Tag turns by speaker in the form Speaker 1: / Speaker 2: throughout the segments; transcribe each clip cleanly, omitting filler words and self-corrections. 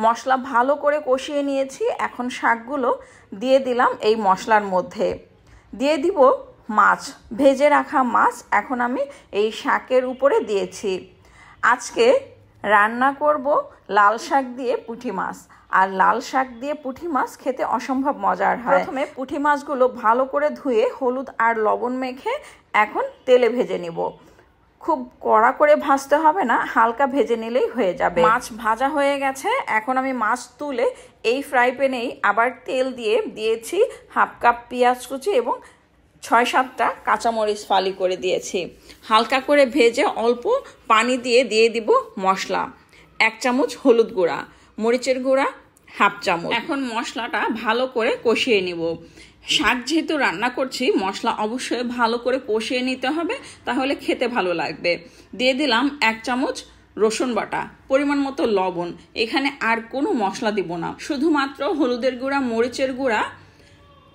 Speaker 1: মশলা ভালো করে কষিয়ে নিয়েছি। এখন শাকগুলো দিয়ে দিলাম এই মশলার মধ্যে। দিয়ে দিব মাছ, ভেজে রাখা মাছ এখন আমি এই শাকের উপরে দিয়েছি। আজকে রান্না করব লাল শাক দিয়ে পুঁটি মাছ। আর লাল শাক দিয়ে পুঁটি মাছ খেতে অসম্ভব মজার হয়। প্রথমে পুঁটি মাছগুলো ভালো করে ধুয়ে হলুদ আর লবণ মেখে এখন তেলে ভেজে নিব। খুব কড়া করে ভাজতে হবে না, হালকা ভেজে নিলেই হয়ে যাবে। মাছ ভাজা হয়ে গেছে। এখন আমি মাছ তুলে এই ফ্রাই প্যানেই আবার তেল দিয়ে দিয়েছি হাফ কাপ পেঁয়াজ কুচি এবং 6-7টা কাঁচামরিচ ফালি করে দিয়েছি। হালকা করে ভেজে অল্প পানি দিয়ে দিব মশলা। 1 চামচ হলুদ গুঁড়া, মরিচের গুঁড়া হাফ চামচ। এখন মশলাটা ভালো করে কষিয়ে নিব। শাক যেহেতু রান্না করছি, মশলা অবশ্যই ভালো করে কষিয়ে নিতে হবে, তাহলে খেতে ভালো লাগবে। দিয়ে দিলাম 1 চামচ রসুন বাটা, পরিমাণ মতো লবণ। এখানে আর কোনো মশলা দিব না, শুধুমাত্র হলুদের গুঁড়া, মরিচের গুঁড়া,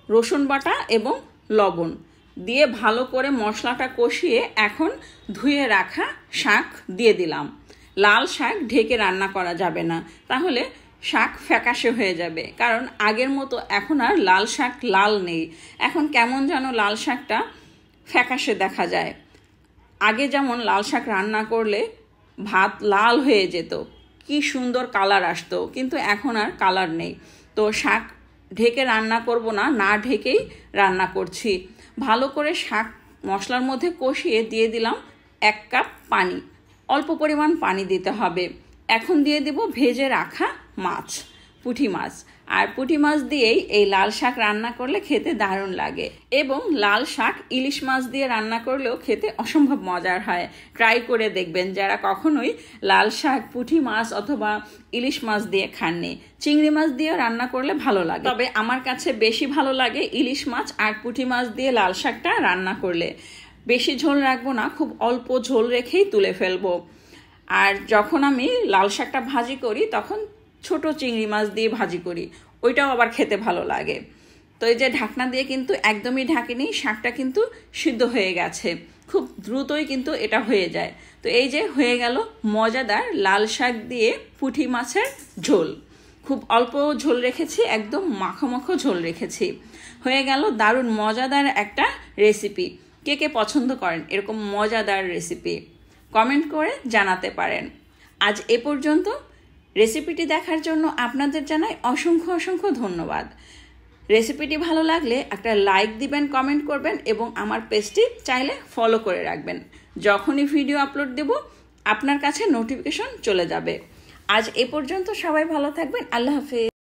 Speaker 1: রসুন বাটা এবং লবণ দিয়ে ভালো করে মশলাটা কষিয়ে এখন ধুয়ে রাখা শাক দিয়ে দিলাম। লাল শাক ঢেকে রান্না করা যাবে না, তাহলে শাক ফ্যাকাশে হয়ে যাবে। কারণ আগের মতো এখন আর লাল শাক লাল নেই, এখন কেমন যেন লাল শাকটা ফ্যাকাশে দেখা যায়। আগে যেমন লাল শাক রান্না করলে ভাত লাল হয়ে যেত, কি সুন্দর কালার আসতো, কিন্তু এখন আর কালার নেই। তো শাক ঢেকে রান্না করব না, না ঢেকেই রান্না করছি। ভালো করে শাক মশলার মধ্যে কষিয়ে দিয়ে দিলাম 1 কাপ পানি। অল্প পরিমাণ পানি দিতে হবে। এখন দিয়ে দিব ভেজে রাখা মাছ, পুঁটি মাছ। আর পুঁটি মাছ দিয়েই এই লাল শাক রান্না করলে খেতে দারুণ লাগে। এবং লাল শাক ইলিশ মাছ দিয়ে রান্না করলেও খেতে অসম্ভব মজার হয়। ট্রাই করে দেখবেন যারা কখনোই লাল শাক পুঁটি মাছ অথবা ইলিশ মাছ দিয়ে খাননি। চিংড়ি মাছ দিয়ে রান্না করলে ভালো লাগে, তবে আমার কাছে বেশি ভালো লাগে ইলিশ মাছ আর পুঁটি মাছ দিয়ে লাল শাকটা রান্না করলে। বেশি ঝোল রাখবো না, খুব অল্প ঝোল রেখেই তুলে ফেলবো। আর যখন আমি লাল শাকটা ভাজি করি তখন ছোট চিংড়ি মাছ দিয়ে ভাজি করি, ওইটাও আবার খেতে ভালো লাগে। তো এই যে ঢাকনা দিয়ে কিন্তু একদমই ঢাকিনি, শাকটা কিন্তু সিদ্ধ হয়ে গেছে, খুব দ্রুতই কিন্তু এটা হয়ে যায়। তো এই যে হয়ে গেল মজাদার লাল শাক দিয়ে পুঁটি মাছের ঝোল। খুব অল্প ঝোল রেখেছি, একদম মাখো মাখো ঝোল রেখেছি। হয়ে গেল দারুণ মজাদার একটা রেসিপি। কে কে পছন্দ করেন এরকম মজাদার রেসিপি? কমেন্ট করে জানাতে পারেন। আজ এ পর্যন্ত। রেসিপিটি দেখার জন্য আপনাদের জানাই অসংখ্য অসংখ্য ধন্যবাদ। রেসিপিটি ভালো লাগলে একটা লাইক দিবেন, কমেন্ট করবেন এবং আমার পেজটি চাইলে ফলো করে রাখবেন। যখনই ভিডিও আপলোড দেব আপনার কাছে নোটিফিকেশন চলে যাবে। আজ এ পর্যন্ত, সবাই ভালো থাকবেন। আল্লাহ হাফেজ।